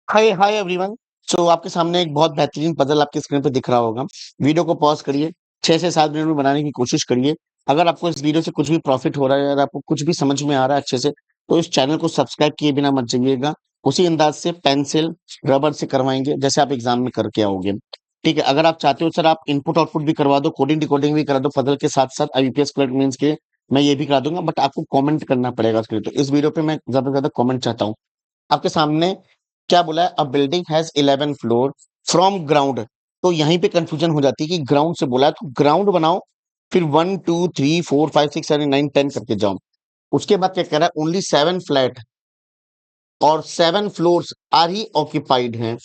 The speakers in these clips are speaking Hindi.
हाय हाय एवरीवन। सो आपके सामने एक बहुत बेहतरीन पजल आपकी स्क्रीन पे दिख रहा होगा। वीडियो को पॉज करिए, 6 से 7 मिनट में बनाने की कोशिश करिए। अगर आपको इस वीडियो से कुछ भी प्रॉफिट हो रहा है, अगर आपको कुछ भी समझ में आ रहा है अच्छे से, तो इस चैनल को सब्सक्राइब किए बिना मत जाइएगा। उसी अंदाज से पेंसिल रबर से करवाएंगे जैसे आप एग्जाम में करके आओगे। ठीक है, अगर आप चाहते हो सर आप इनपुट आउटपुट भी करवा दो, कोडिंग डिकोडिंग भी करा दो पजल के साथ साथ, आईपीएस क्लर्क मेंस के मैं ये भी करा दूंगा, बट आपको कमेंट करना पड़ेगा उसके लिए। तो इस वीडियो पे मैं ज्यादा से ज्यादा कमेंट चाहता हूँ। आपके सामने क्या बोला है? A building has 11 floor from ground. तो यहीं पे कंफ्यूजन हो जाती है कि ग्राउंड से बोला है तो ग्राउंड बनाओ, फिर 1 2 3 4 5 6 7 9 10 करके जाओ। उसके बाद क्या कह रहा है? ओनली 7 फ्लैट और 7 फ्लोर्स आर ही ऑक्यूपाइड हैं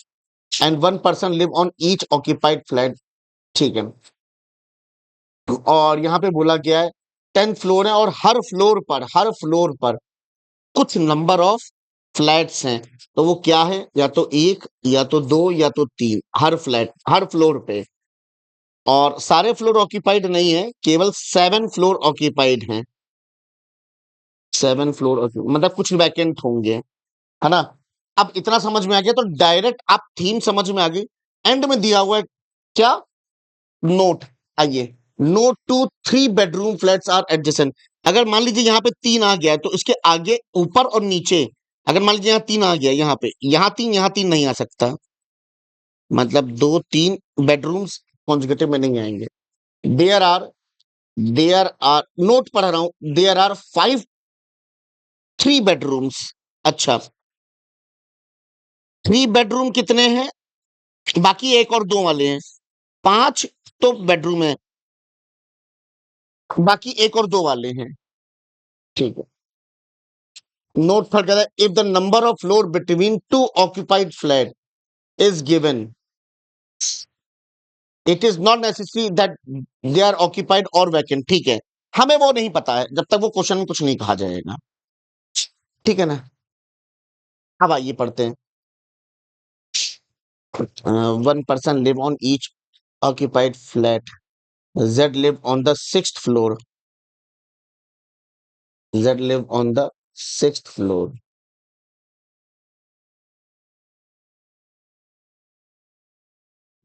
and 1 person live on each occupied flat. ठीक है, और यहाँ पे बोला गया है 10 फ्लोर है और हर फ्लोर पर कुछ नंबर ऑफ फ्लैट्स हैं। तो वो क्या है? या तो एक, या तो दो, या तो तीन, हर फ्लैट हर फ्लोर पे। और सारे फ्लोर ऑक्यूपाइड नहीं है, केवल 7 फ्लोर ऑक्यूपाइड हैं। 7 फ्लोर मतलब कुछ वैकेंट होंगे, है ना? अब इतना समझ में आ गया तो डायरेक्ट आप थीम समझ में आ गई। एंड में दिया हुआ है क्या? नोट। आइए, not two 3 bedroom flats are adjacent. अगर मान लीजिए यहाँ पे 3 आ गया है, तो इसके आगे ऊपर और नीचे, अगर मान लीजिए यहाँ 3 आ गया, यहाँ पे यहाँ तीन नहीं आ सकता। मतलब 2 3 बेडरूम्स कॉन्जिक्यूटिव में नहीं आएंगे। There are there are note पढ़ रहा हूं, देयर आर 5 3 बेडरूम्स। अच्छा, 3 बेडरूम कितने हैं? बाकी एक और दो वाले हैं। 5 तो बेडरूम है, बाकी एक और दो वाले हैं। ठीक है, नोट फर्क कहता है, if the number of floor between two occupied flat is given, it is not necessary that they are occupied और वैकेंट। ठीक है, हमें वो नहीं पता है जब तक वो क्वेश्चन में कुछ नहीं कहा जाएगा। ठीक है ना? अब आइए पढ़ते हैं। 1 person live on each occupied flat. Z live on the sixth floor. Z live on the sixth floor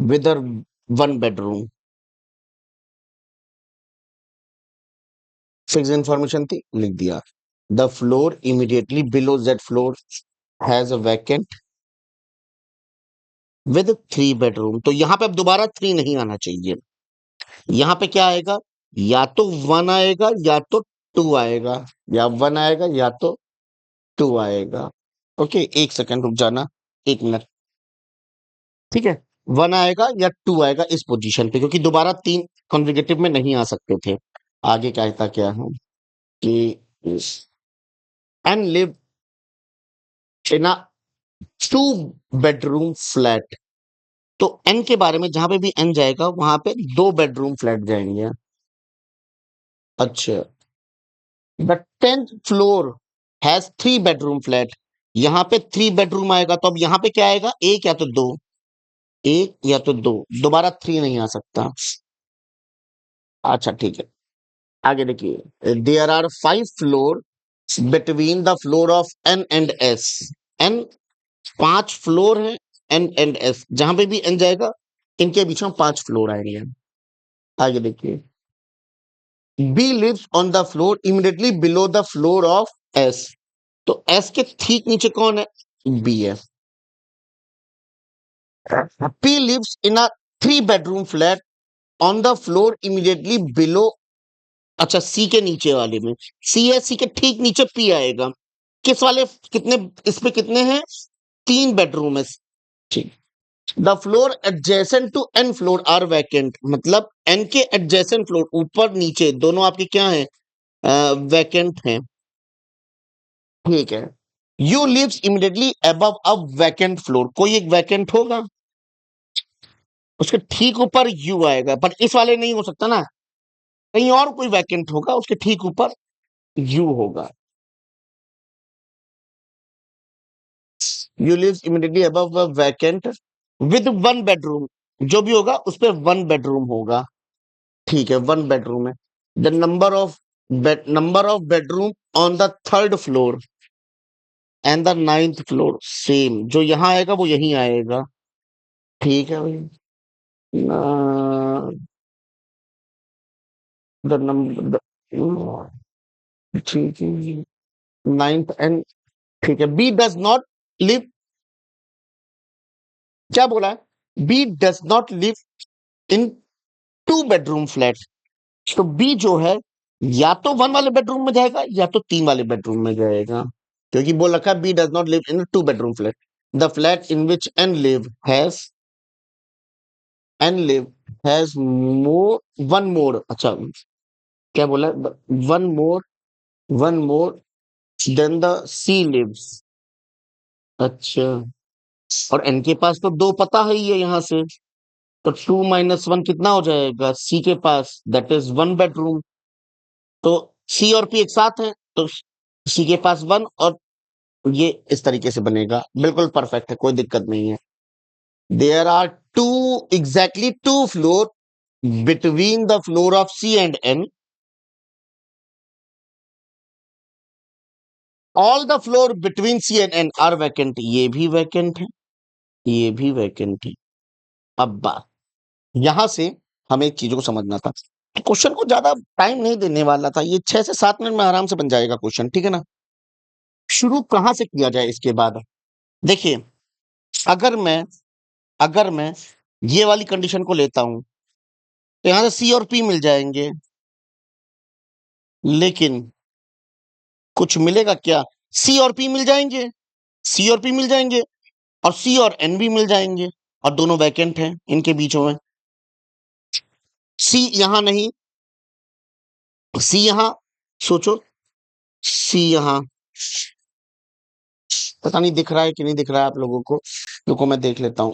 with her 1 bedroom. Fix information थी, लिख दिया। The floor immediately below Z floor has a vacant with 3 bedroom. तो यहाँ पे अब दोबारा 3 नहीं आना चाहिए। यहाँ पे क्या आएगा? या तो 1 आएगा या तो 2 आएगा, या 1 आएगा या तो 2 आएगा। ओके, 1 सेकंड रुक जाना, 1 मिनट। ठीक है, 1 आएगा या 2 आएगा इस पोजीशन पे, क्योंकि दोबारा 3 कॉन्जिक्यूटिव में नहीं आ सकते थे। आगे क्या था, क्या है कि and live in a 2 bedroom flat. तो एन के बारे में जहां पे भी एन जाएगा वहां पे 2 बेडरूम फ्लैट जाएंगे। अच्छा, the 10th floor has 3 bedroom flat. यहाँ पे 3 बेडरूम आएगा, तो अब यहाँ पे क्या आएगा? एक या तो दो, एक या तो दो, दोबारा 3 नहीं आ सकता। अच्छा ठीक है, आगे देखिए, there are 5 floor between the floor of N and S. N 5 floor है, एन एंड एस, जहां पे भी एन जाएगा इनके बीच में 5 फ्लोर आएंगे। आगे देखिए, B lives on the floor immediately below the floor of S. तो एस के ठीक नीचे कौन है? बी है। P lives in a 3 bedroom flat on the floor immediately below. अच्छा, सी के नीचे वाले में सी है, सी के ठीक नीचे पी आएगा। किस वाले? कितने इस पे कितने हैं? 3 बेडरूम है। ठीक, the floor adjacent to N floor are vacant. मतलब एन के एडजेसेंट फ्लोर, ऊपर नीचे दोनों आपके क्या हैं? वैकेंट हैं। ठीक है, U lives immediately above a vacant floor. कोई एक वैकेंट होगा, उसके ठीक ऊपर यू आएगा, पर इस वाले नहीं हो सकता ना, कहीं और कोई वैकेंट होगा, उसके ठीक ऊपर यू होगा। U lives immediately above a vacant with 1 bedroom. जो भी होगा उस पे 1 बेडरूम होगा। ठीक है, 1 बेडरूम है। The number of bedroom on the 3rd floor. And the ninth floor same, जो यहाँ आएगा वो यहीं आएगा। ठीक है भाई। द नंबर, ठीक है, नाइन्थ एंड, ठीक है। बी डज नॉट लिव, क्या बोला है, B does not live in two bedroom flat. तो बी जो है या तो वन वाले बेडरूम में जाएगा या तो तीन वाले बेडरूम में जाएगा, क्योंकि बोल रखा है B does not live in two bedroom flat. The flat in which N live has more one more, अच्छा क्या बोला, one more, one more then the C lives. अच्छा, और एन के पास तो दो पता है ही है यहाँ से, तो 2 - 1 कितना हो जाएगा सी के पास, दैट इज वन बेडरूम। तो सी और पी एक साथ है, तो सी के पास वन, और ये इस तरीके से बनेगा, बिल्कुल परफेक्ट है, कोई दिक्कत नहीं है। There are two, exactly two floor between the floor of C and N, all the floor between C and N are vacant, ये भी वैकेंट है, ये भी वैकेंट है। अब बात यहां से हमें एक चीजों को समझना था, क्वेश्चन को ज्यादा टाइम नहीं देने वाला था, ये 6 से 7 मिनट में आराम से बन जाएगा क्वेश्चन, ठीक है ना। शुरू कहां से किया जाए इसके बाद, देखिए, अगर मैं अगर मैं ये वाली कंडीशन को लेता हूं तो यहां से सी और पी मिल जाएंगे, लेकिन कुछ मिलेगा क्या, सी और पी मिल जाएंगे, सी और पी मिल जाएंगे, और सी और एन भी मिल जाएंगे, और दोनों वैकेंट हैं इनके बीचों में। सी यहां नहीं, सी यहां, सोचो, सी यहां, पता नहीं दिख रहा है कि नहीं दिख रहा है आप लोगों को, रुको मैं देख लेता हूं।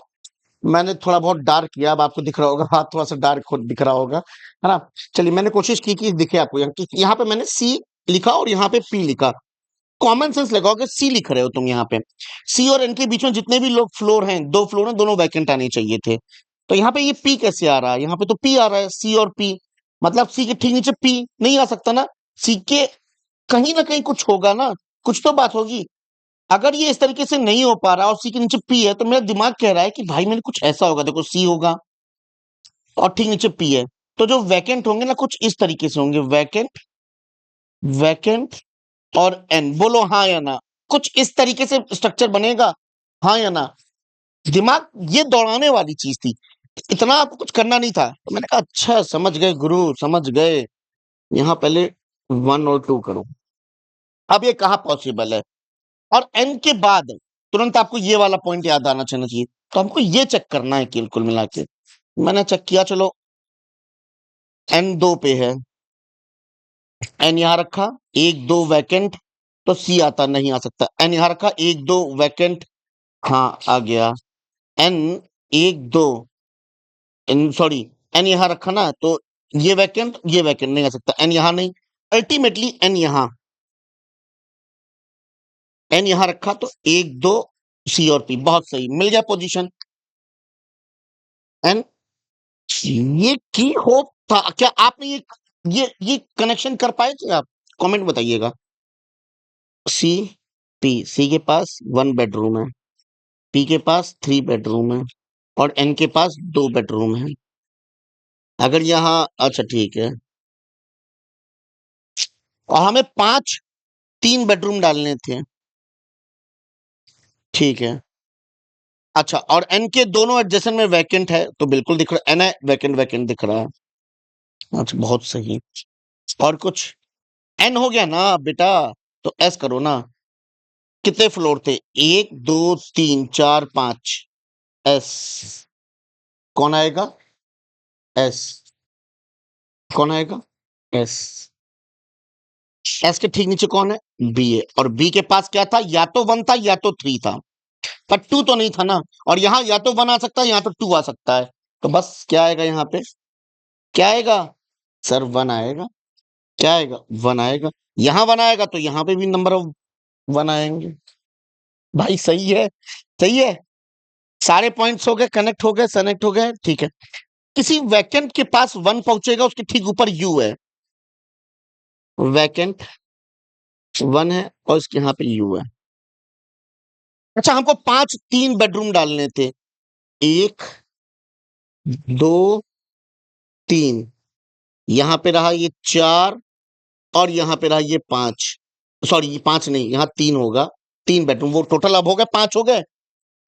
मैंने थोड़ा बहुत डार्क किया, अब आपको दिख रहा होगा, हाथ थोड़ा सा डार्क दिख रहा होगा, है ना। चलिए, मैंने कोशिश की कि दिखे आपको, यहाँ पे मैंने सी लिखा और यहाँ पे पी लिखा। कॉमन सेंस लगाओ कि सी लिख रहे हो तुम यहाँ पे, सी और एन के बीच में जितने भी लोग फ्लोर हैं, दो फ्लोर हैं, दोनों वैकेंट आने चाहिए थे। तो यहाँ पे ये पी कैसे आ रहा है, यहाँ पे तो पी आ रहा है, सी और पी, मतलब सी के ठीक नीचे पी नहीं आ सकता ना, सी के कहीं ना कहीं कुछ होगा ना, कुछ तो बात होगी। अगर ये इस तरीके से नहीं हो पा रहा और सी के नीचे पी है, तो मेरा दिमाग कह रहा है कि भाई मैंने कुछ ऐसा होगा, देखो सी होगा और ठीक नीचे पी है, तो जो वैकेंट होंगे ना कुछ इस तरीके से होंगे, वैकेंट, वैकेंट और एन, बोलो हाँ या ना, कुछ इस तरीके से स्ट्रक्चर बनेगा, हाँ या ना। दिमाग ये दौड़ाने वाली चीज थी, इतना आपको कुछ करना नहीं था, तो मैंने कहा अच्छा समझ गए गुरु, समझ गए, यहाँ पहले 1 और 2 करो। अब ये कहाँ पॉसिबल है, और एन के बाद तुरंत आपको ये वाला पॉइंट याद आना चाहिए, तो हमको ये चेक करना है कि कुल मिला के मैंने चेक किया, चलो एन 2 पे है, एन यहां रखा, 1 2 वैकेंट, तो सी आता नहीं आ सकता, एन यहां रखा 1 2 वैकेंट, हाँ आ गया, एन 1 2, सॉरी, एन यहां रखा ना, तो ये वैकेंट नहीं आ सकता, एन यहां नहीं, अल्टीमेटली एन यहां रखा, तो 1 2 सी और पी, बहुत सही, मिल गया पोजीशन। एन, ये की होप था क्या, आपने ये कनेक्शन कर पाए थे आप, कमेंट बताइएगा। सी, पी, सी के पास 1 बेडरूम है, पी के पास 3 बेडरूम है, और एन के पास 2 बेडरूम है। अगर यहाँ, अच्छा ठीक है, और हमें 5 3 बेडरूम डालने थे, ठीक है। अच्छा, और एन के दोनों एडजेसेंट में वैकेंट है, तो बिल्कुल दिख रहा है, एन है वैकेंट, वैकेंट दिख रहा है। अच्छा बहुत सही, और कुछ, एन हो गया ना बेटा, तो एस करो ना, कितने फ्लोर थे, 1 2 3 4 5, एस, कौन आएगा, एस, कौन आएगा, एस, एस के ठीक नीचे कौन है, बी है, और बी के पास क्या था, या तो 1 था या तो 3 था, पर 2 तो नहीं था ना, और यहाँ या तो 1 आ सकता है या तो 2 आ सकता है, तो बस क्या आएगा यहाँ पे, क्या आएगा, सर 1 आएगा, क्या आएगा, 1 आएगा, यहाँ 1 आएगा तो यहाँ पे भी नंबर ऑफ 1 आएंगे। भाई सही है, सही है, सारे पॉइंट्स हो गए, कनेक्ट हो गए, सनेक्ट हो गए, ठीक है। किसी वैकेंट के पास 1 पहुंचेगा, उसके ठीक ऊपर यू है, वैकेंट 1 है और इसके यहाँ पे यू है, अच्छा, हमको 5 3 बेडरूम डालने थे। 1 2 3, यहां पे रहा ये 4 और यहां पे रहा ये 5। सॉरी, ये 5 नहीं, यहां 3 होगा। 3 बेडरूम, वो टोटल अब हो गए 5 हो गए।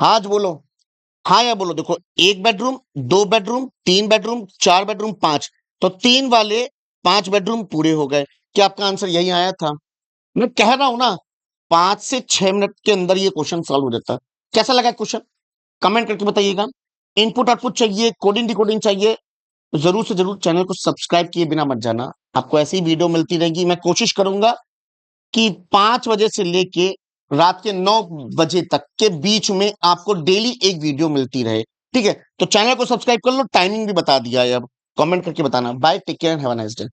हाँ आज बोलो, हाँ या बोलो। देखो, 1 बेडरूम, 2 बेडरूम, 3 बेडरूम, 4 बेडरूम, 5। तो 3 वाले 5 बेडरूम पूरे हो गए। क्या आपका आंसर यही आया था? मैं कह रहा हूं ना, 5 से 6 मिनट के अंदर ये क्वेश्चन सॉल्व हो जाता है। कैसा लगा क्वेश्चन? कमेंट करके बताइएगा। इनपुट आउटपुट चाहिए, कोडिंग डिकोडिंग चाहिए, तो जरूर से जरूर चैनल को सब्सक्राइब किए बिना मत जाना। आपको ऐसी वीडियो मिलती रहेगी। मैं कोशिश करूंगा कि 5 बजे से लेके रात के 9 बजे तक के बीच में आपको डेली एक वीडियो मिलती रहे। ठीक है, तो चैनल को सब्सक्राइब कर लो। टाइमिंग भी बता दिया है अब। कमेंट करके बताना। Bye, take care, have a nice day.